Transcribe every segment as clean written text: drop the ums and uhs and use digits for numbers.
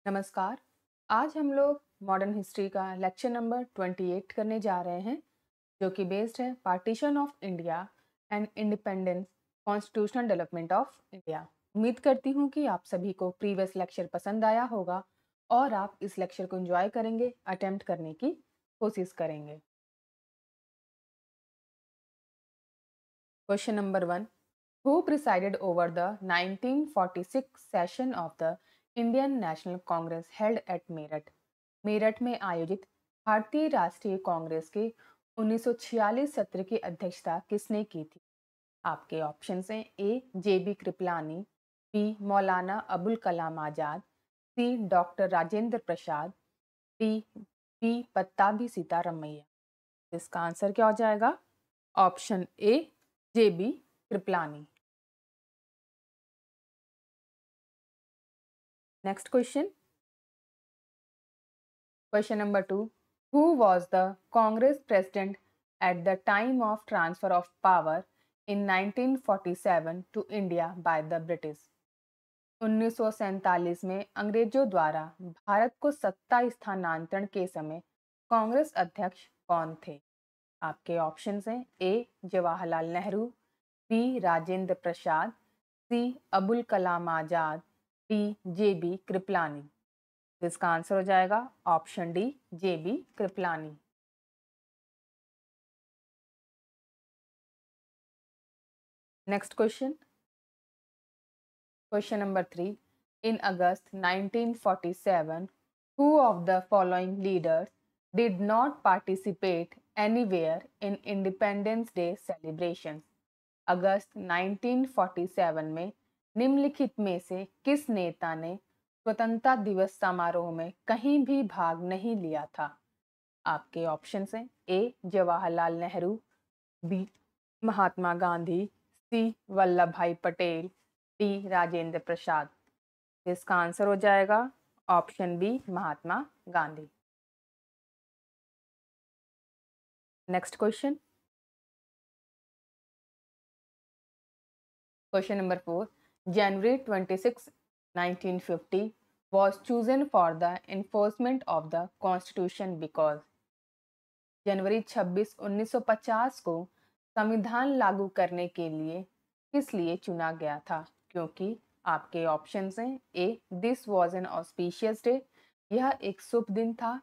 नमस्कार। आज हम लोग मॉडर्न हिस्ट्री का लेक्चर नंबर 28 करने जा रहे हैं, जो कि बेस्ड है partition of India and independence, constitutional development of India. उम्मीद करती हूँ कि आप सभी को प्रीवियस लेक्चर पसंद आया होगा और आप इस लेक्चर को एंजॉय करेंगे, अटेम्प्ट करने की कोशिश करेंगे। Question number 1, who presided over the 1946 session of the Indian National Congress held at Meerut? Meerut में आयोजित भारतीय राष्ट्रीय कांग्रेस के 1946 सत्र की अध्यक्षता किसने की थी? आपके ऑप्शन हैं A J B Kripalani, B Maulana Abul Kalam Azad, C doctor Rajendra Prasad, D B Pattabhi Sitaramayya. इसका आंसर क्या हो जाएगा? Option A J B Kripalani. Next question. Question number 2. Who was the Congress president at the time of transfer of power in 1947 to India by the British? 1947 में अंग्रेजों द्वारा भारत को सत्ता स्थानांतरण के समय कांग्रेस अध्यक्ष कौन थे? आपके ऑप्शंस हैं A Jawaharlal Nehru, B Rajendra Prasad, C Abul Kalam Azad, D J B Kripalani. इसका आंसर हो जाएगा option D J B Kripalani. Next question, question number 3। In August 1947 who of the following leaders did not participate anywhere in Independence Day celebrations? अगस्त 1947 में निम्नलिखित में से किस नेता ने स्वतंत्रता दिवस समारोह में कहीं भी भाग नहीं लिया था? आपके ऑप्शन हैं A Jawaharlal Nehru, B Mahatma Gandhi, C Vallabh Bhai Patel, D Rajendra Prasad. इसका आंसर हो जाएगा option B Mahatma Gandhi. Next question, question number 4। January 26, 1950 was chosen for the enforcement of the Constitution because। जनवरी 26, 1950 को संविधान लागू करने के लिए किस लिए चुना गया था? क्योंकि आपके ऑप्शंस हैं A this was an auspicious day, यह एक शुभ दिन था,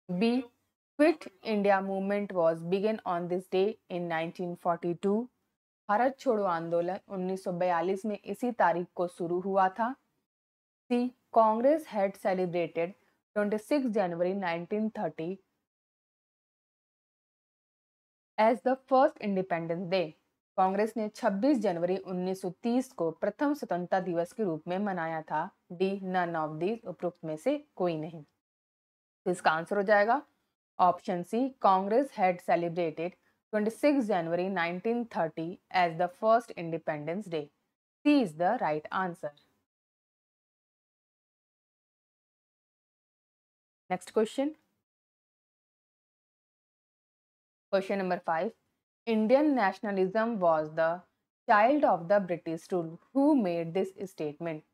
B Quit India movement was begin on this day in 1942, Bharat छोड़ो आंदोलन 1942 में इसी तारीख को शुरू हुआ था, C Congress had celebrated 26 January 1930 as the first independence day, Congress ने 26 जनवरी 1930 को प्रथम स्वतंत्रता दिवस के रूप में मनाया था, डी नन ऑफ दीज उपरोक्त में से कोई नहीं। तो इसका आंसर हो जाएगा option C Congress had celebrated 26 January 1930 as the first independence day. C is the right answer. Next question, question number 5। Indian nationalism was the child of the British rule, who made this statement?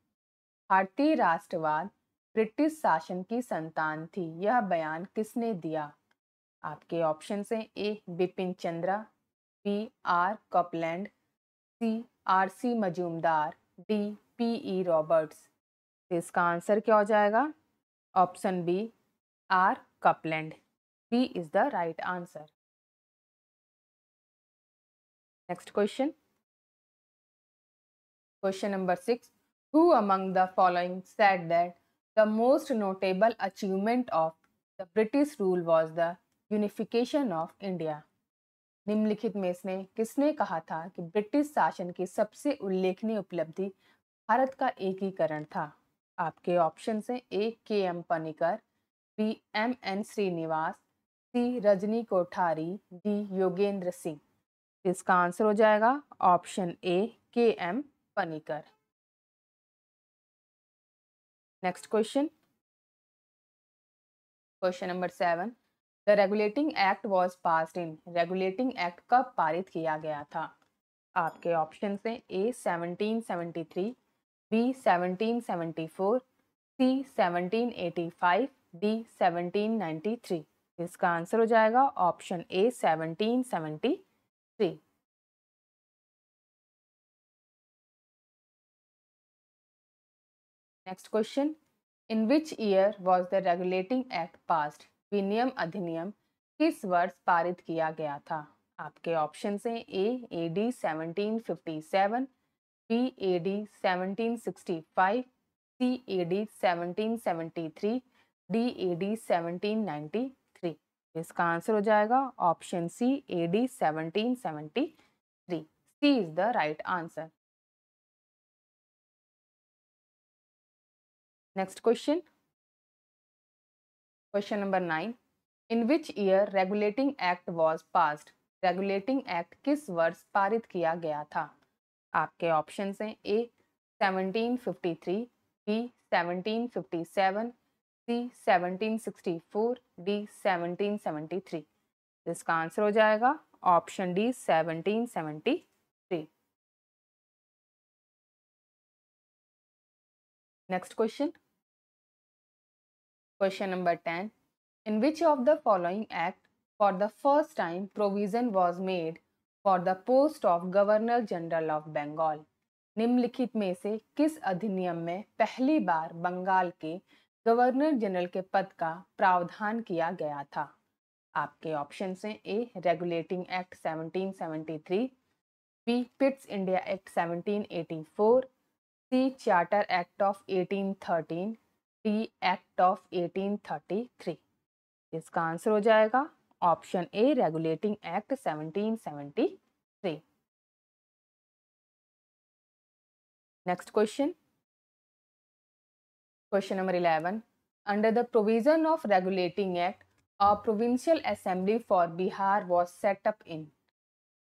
भारतीय राष्ट्रवाद British शासन की संतान थी, यह बयान किसने दिया? आपके ऑप्शन हैं A Bipin Chandra, B R Coupland, C R C Majumdar, D P E Roberts. इसका आंसर क्या हो जाएगा? Option B R Coupland. B is the right answer. Next question, question number 6। Who among the following said that the most notable achievement of the British rule was the unification of India? निम्नलिखित में से किसने कहा था कि British शासन की सबसे उल्लेखनीय उपलब्धि भारत का एकीकरण था? आपके ऑप्शन हैं A K M Panikkar, B M N Srinivas, C Rajni Kothari, D Yogendra Singh. इसका आंसर हो जाएगा option A K M Panikkar. Next question, question number 7। The regulating act was passed in, regulating act कब पारित किया गया था? आपके ऑप्शन हैं ए 1773, बी 1774, सी 1785, डी 1793। इसका आंसर हो जाएगा option A 1773। Next question, in which year was the regulating act passed? विनियम अधिनियम किस वर्ष पारित किया गया था? आपके ऑप्शन हैं A A 1757, B A D 1765, C A D 1773, D A D 1793। इसका आंसर हो जाएगा option C A D 1773। C is the right answer. Next question, question number 9, in which year regulating act was passed? Regulating act किस वर्ष पारित किया गया था? आपके ऑप्शन हैं ए 1753, बी 1757, सी 1764, डी 1773। इसका आंसर हो जाएगा option D 1773। Next question, question number 10, in which of the following act for the first time provision was made for the post of Governor General of Bengal? निम्नलिखित में से किस अधिनियम में पहली बार बंगाल के गवर्नर जनरल के पद का प्रावधान किया गया था? आपके ऑप्शन हैं A regulating act 1773, B Pitt's India act 1784, C charter act of 1813, D act of 1833। इसका आंसर हो जाएगा option A regulating act 1773। Next question, question number 11, under the provision of regulating act a provincial assembly for Bihar was set up in?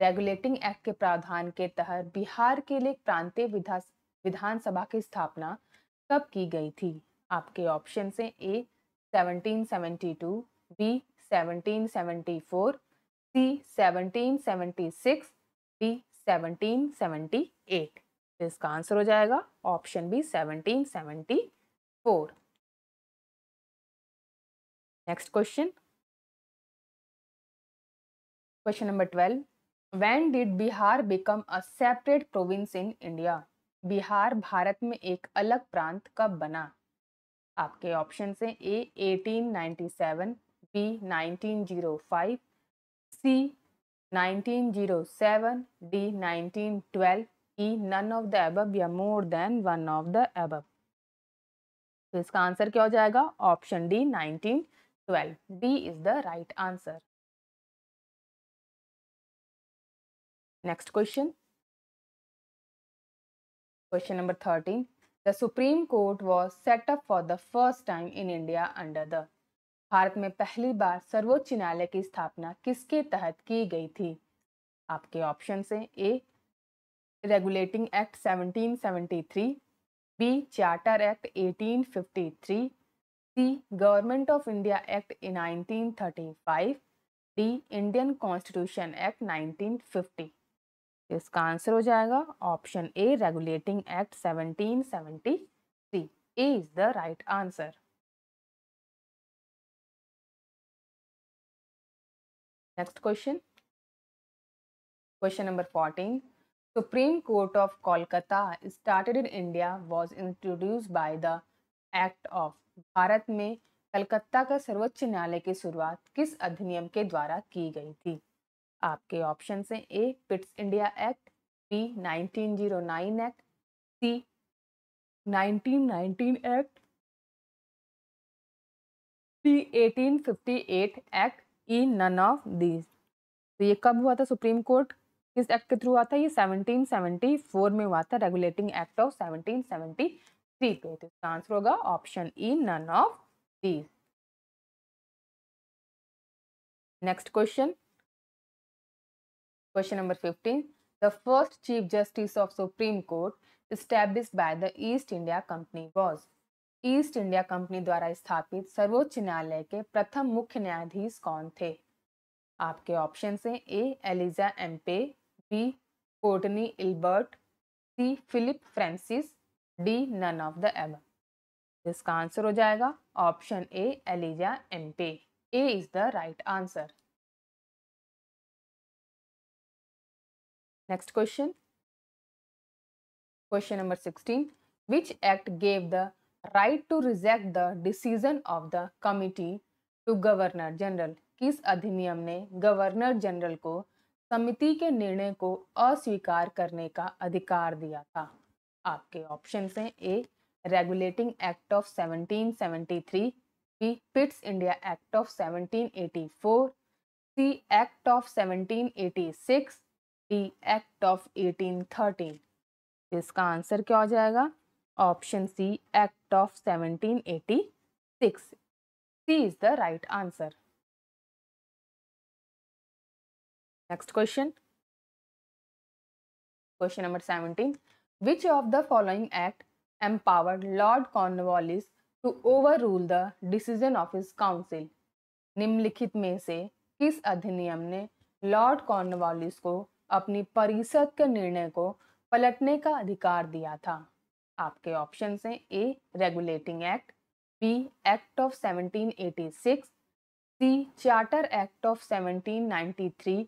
Regulating act के प्रावधान के तहत बिहार के लिए प्रांतीय विधानसभा की स्थापना कब की गई थी? आपके ऑप्शन हैं ए 1772, बी 1774, सी 1776, डी 1778। इसका आंसर हो जाएगा option B 1774। Next question, question number 12, when did Bihar become a separate province in India? Bihar Bharat में एक अलग प्रांत कब बना? आपके ऑप्शन हैं A 1897, B 1905, C 1907, D 1912, E none of the above या more than one of the above. तो इसका आंसर क्या हो जाएगा? Option D 1912। D is the right answer. Next question, question number 13, the supreme court was set up for the first time in India under the? Bharat में पहली बार सर्वोच्च न्यायालय की स्थापना किसके तहत की गई थी? आपके ऑप्शन हैं A regulating act 1773, B charter act 1853, C government of India act 1935, D Indian constitution act 1950। इसका आंसर हो जाएगा option A regulating act 1773। A is the right answer. Next question, question number 14, Supreme Court of Kolkata started in India was introduced by the Act of? Bharat में कलकत्ता का सर्वोच्च न्यायालय की शुरुआत किस अधिनियम के द्वारा की गई थी? आपके ऑप्शन हैं A Pitt's India act, B 1909 act, C 1919 act, C 1858 act, E none of these. तो ये कब हुआ था? सुप्रीम कोर्ट किस एक्ट के थ्रू हुआ था? ये 1774 में हुआ था, रेगुलेटिंग एक्ट ऑफ 1773 पे। तो इसका आंसर होगा option E none of these. Next question, question number 15, the first chief justice of supreme court established by the East India company was? East India company द्वारा स्थापित सर्वोच्च न्यायालय के प्रथम मुख्य न्यायाधीश कौन थे? आपके ऑप्शन हैं A Elijah Impey, B Courtenay Ilbert, C Philip Francis, D none of the above. इसका आंसर हो जाएगा option A Elijah Impey. A is the right answer. Next question, question number 16, which act gave the right to reject the decision of the committee to governor general? किस अधिनियम ने governor general को समिति के निर्णय को अस्वीकार करने का अधिकार दिया था? आपके ऑप्शन हैं A regulating act of 1773, B Pitt's India act of 1784, C act of 1786, D act of 1813। इसका आंसर क्या हो जाएगा? Option C act of 1786। C is the right answer. Next question, question number 17, which of the following act empowered Lord Cornwallis to overrule the decision of his council? निम्नलिखित में से किस अधिनियम ने लॉर्ड कॉर्नवालिस को अपनी परिषद के निर्णय को पलटने का अधिकार दिया था? आपके ऑप्शन हैं A regulating act, B act of 1786, C charter act of 1793,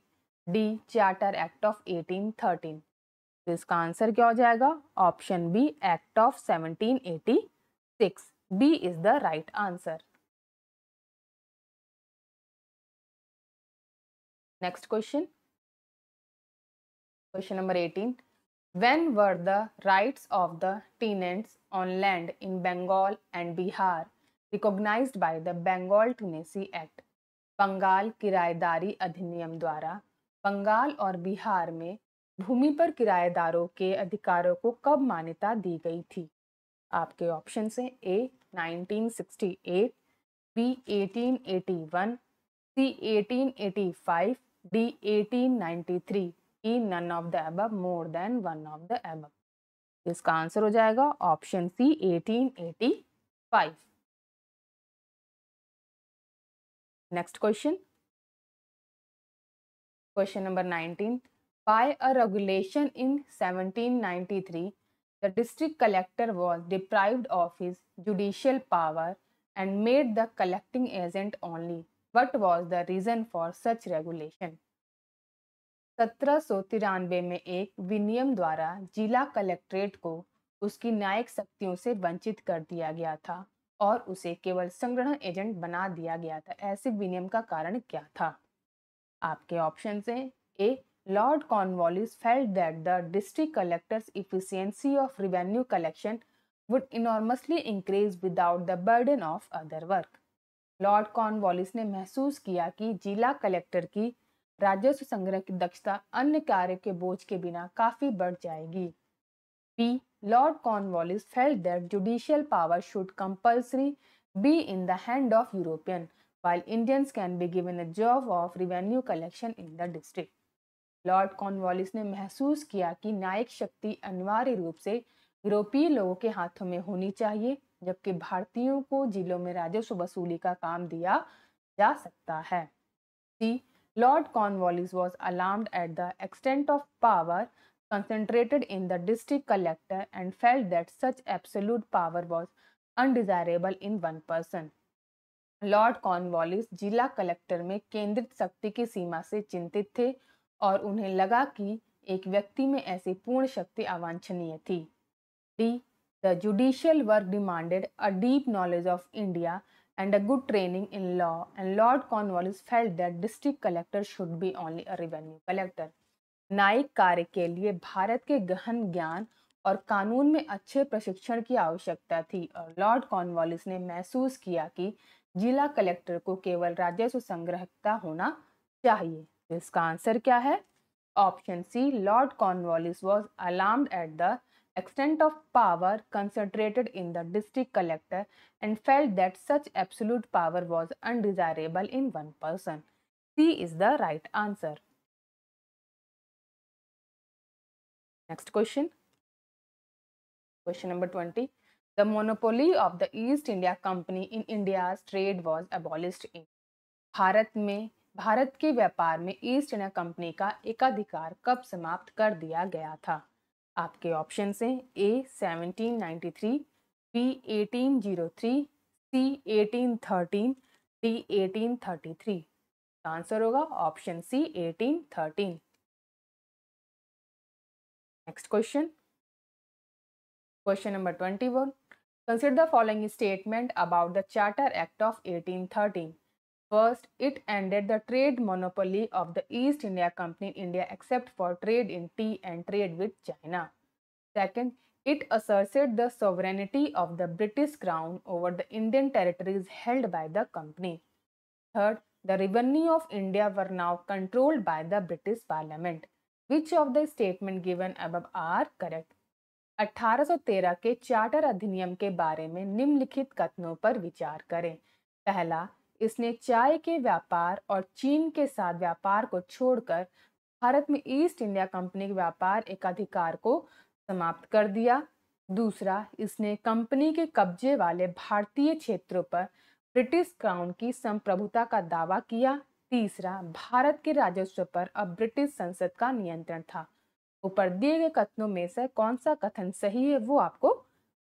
D charter act of 1813। तो इसका आंसर क्या हो जाएगा? Option B act of 1786। B is the right answer. Next question, question number 18, when were the rights of the tenants on land in Bengal and Bihar recognized by the Bengal Tenancy Act? Bengal किराएदारी अधिनियम द्वारा बंगाल और बिहार में भूमि पर किराएदारों के अधिकारों को कब मान्यता दी गई थी? आपके ऑप्शन हैं A 1968, B 1881, C 1885, D 1893, E none of the above, more than one of the above. इसका आंसर हो जाएगा option C 1885। Next question, question number 19, by a regulation in 1793 the district collector was deprived of his judicial power and made the collecting agent only. What was the reason for such regulation? 1793 में एक विनियम द्वारा जिला collectorate को उसकी न्यायिक शक्तियों से वंचित कर दिया गया था और उसे केवल संग्रहण एजेंट बना दिया गया था। ऐसे विनियम का कारण क्या था? आपके ऑप्शन हैं A Lord Cornwallis felt that the district collectors efficiency of revenue collection would enormously increase without the burden of other work. Lord Cornwallis ने महसूस किया कि जिला कलेक्टर की राजस्व संग्रह की दक्षता अन्य कार्य के बोझ के बिना काफी बढ़ जाएगी। B lord Cornwallis felt that judicial power should compulsory be in the hand of European while Indians can be given a job of revenue collection in the district. Lord Cornwallis ने महसूस किया कि न्यायिक शक्ति अनिवार्य रूप से यूरोपीय लोगों के हाथों में होनी चाहिए, जबकि भारतीयों को जिलों में राजस्व वसूली का काम दिया जा सकता है। C Lord Cornwallis was alarmed at the extent of power concentrated in the district collector and felt that such absolute power was undesirable in one person. Lord Cornwallis जिला कलेक्टर में केंद्रित शक्ति की सीमा से चिंतित थे और उन्हें लगा कि एक व्यक्ति में ऐसी पूर्ण शक्ति अवांछनीय थी। D the judicial work demanded a deep knowledge of India and a good training in law, and Lord Cornwallis felt that district collector should be only a revenue collector. न्यायिक कार्य के लिए भारत के गहन ज्ञान और कानून में अच्छे प्रशिक्षण की आवश्यकता थी और लॉर्ड कॉर्नवालिस ने महसूस किया कि जिला कलेक्टर को केवल राजस्व संग्रहकता होना चाहिए। तो इसका आंसर क्या है? Option C Lord Cornwallis was alarmed at the extent of power concentrated in the district collector and felt that such absolute power was undesirable in one person. C is the right answer. Next question. Question number 20. The monopoly of the East India Company in India's trade was abolished in. Bharat के व्यापार में east India company का एकाधिकार कब समाप्त कर दिया गया था? आपके ऑप्शन हैं A 1793, B 1803, C 1813, D 1833। Answer होगा option C 1813। Next question, question number 21। Consider the following statement about the Charter Act of 1813. First, it ended the trade monopoly of the East India Company in India except for trade in tea and trade with China. Second, it asserted the sovereignty of the British Crown over the Indian territories held by the company. Third, the revenue of India were now controlled by the British Parliament. Which of the statement given above are correct? 1813 के charter अधिनियम के बारे में निम्नलिखित कथनों पर विचार करें। पहला, इसने चाय के व्यापार और चीन के साथ व्यापार को छोड़कर भारत में ईस्ट इंडिया कंपनी के व्यापार एकाधिकार को समाप्त कर दिया। दूसरा, इसने कंपनी के कब्जे वाले भारतीय क्षेत्रों पर ब्रिटिश क्राउन की संप्रभुता का दावा किया। तीसरा, भारत के राजस्व पर अब ब्रिटिश संसद का नियंत्रण था। ऊपर दिए गए कथनों में से कौन सा कथन सही है वो आपको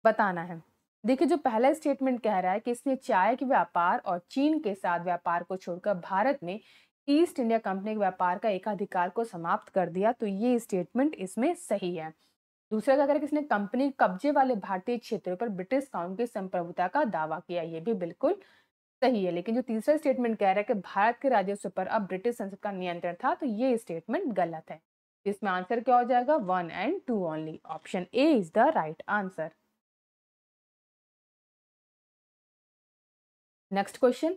बताना है। देखिए, जो पहला स्टेटमेंट कह रहा है कि इसने चाय के व्यापार और चीन के साथ व्यापार को छोड़कर भारत में ईस्ट इंडिया कंपनी के व्यापार का एकाधिकार को समाप्त कर दिया, तो ये स्टेटमेंट इसमें सही है। दूसरा क्या करें कि इसने कंपनी कब्जे वाले भारतीय क्षेत्रों पर ब्रिटिश क्राउन की संप्रभुता का दावा किया, ये भी बिल्कुल सही है। लेकिन जो तीसरा स्टेटमेंट कह रहा है कि भारत के राजस्व पर अब ब्रिटिश संसद का नियंत्रण था, तो ये स्टेटमेंट गलत है। इसमें आंसर क्या हो जाएगा? 1 and 2 only. Option A is the right answer. Next question,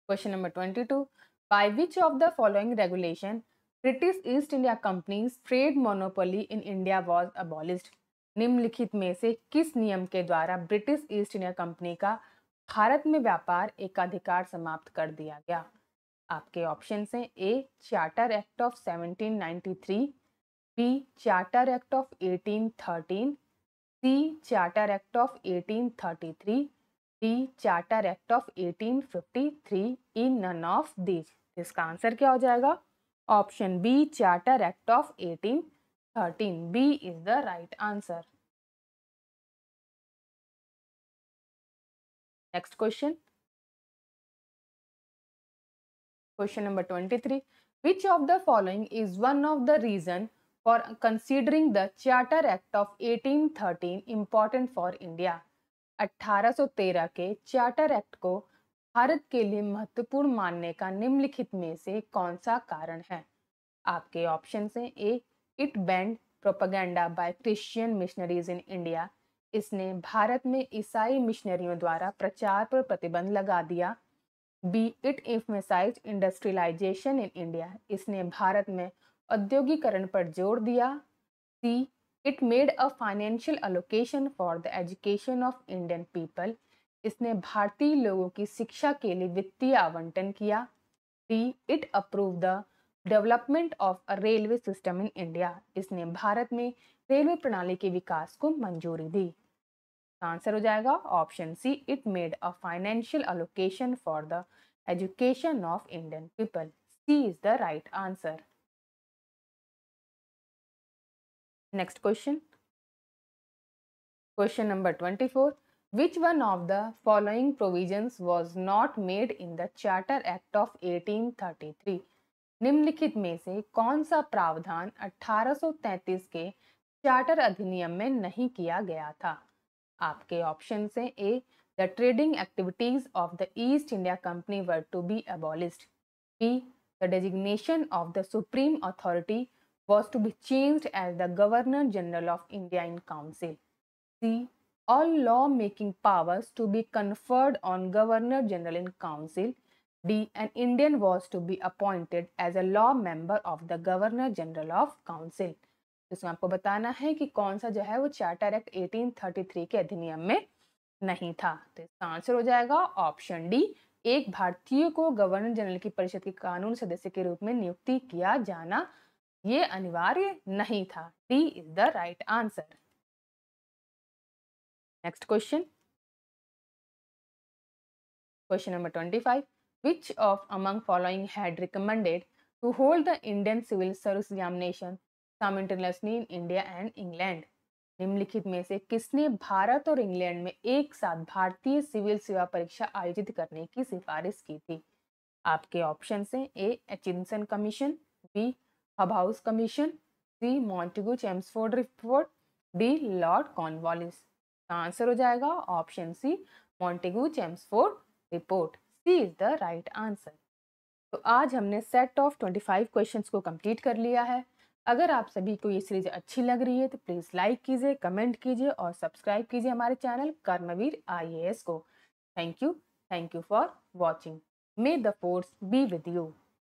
question number 22। By which of the following regulation British east India companies trade monopoly in India was abolished? निम्नलिखित में से किस नियम के द्वारा ब्रिटिश ईस्ट इंडिया कंपनी का भारत में व्यापार एकाधिकार समाप्त कर दिया गया? आपके ऑप्शन हैं A charter act of 1793, B charter act of 1813, C charter act of 1833, D charter act of 1853। In none of this. इसका आंसर क्या हो जाएगा? Option B charter act of 1813। B is the right answer. Next question, question number 23। Which of the following is one of the reason for considering the Charter Act of 1813 important for India? 1813 के charter act को भारत के लिए महत्वपूर्ण मानने का निम्नलिखित में से कौन सा कारण है? आपके ऑप्शन हैं A it banned propaganda by Christian missionaries in India. इसने भारत में ईसाई मिशनरियों द्वारा प्रचार पर प्रतिबंध लगा दिया। B it emphasized industrialization in India. इसने भारत में औद्योगिकरण पर जोर दिया। C it made a financial allocation for the education of Indian people. इसने भारतीय लोगों की शिक्षा के लिए वित्तीय आवंटन किया। D it approve the development of a railway system in India. इसने भारत में रेलवे प्रणाली के विकास को मंजूरी दी। आंसर हो जाएगा option C it made a financial allocation for the education of Indian people. C is the right answer. Next question, question number 24। Which one of the following provisions was not made in the Charter Act of 1833? निम्नलिखित में से कौन सा प्रावधान 1833 के charter अधिनियम में नहीं किया गया था? आपके ऑप्शन हैं A the trading activities of the East India Company were to be abolished, B the designation of the supreme authority was to be changed as the Governor General of India in Council, C all law making powers to be conferred on Governor General in Council, D an Indian was to be appointed as a law member of the Governor General of Council। इसमें आपको बताना है कि कौन सा जो है वो चार्टर एक्ट 1833 के अधिनियम में नहीं था। तो इसका आंसर हो जाएगा ऑप्शन डी एक भारतीय को गवर्नर जनरल की परिषद के कानून सदस्य के रूप में नियुक्ति किया जाना ये अनिवार्य नहीं था। D is the right answer. Next question, question number 25। Which of among following had recommended to hold the Indian civil service examination simultaneously in India and England? निम्नलिखित में से किसने भारत और इंग्लैंड में एक साथ भारतीय सिविल सेवा परीक्षा आयोजित करने की सिफारिश की थी? आपके ऑप्शन हैं A Aitchison commission, B hub commission, C Montagu Chelmsford report, D Lord Cornwallis. Answer हो जाएगा option C Montagu Chelmsford report. C is the right answer. तो आज हमने सेट ऑफ 25 क्वेश्चंस को कंप्लीट कर लिया है। अगर आप सभी को ये सीरीज अच्छी लग रही है तो प्लीज़ लाइक कीजिए, कमेंट कीजिए और सब्सक्राइब कीजिए हमारे चैनल कर्मवीर IAS को। Thank you for watching. May the force be with you.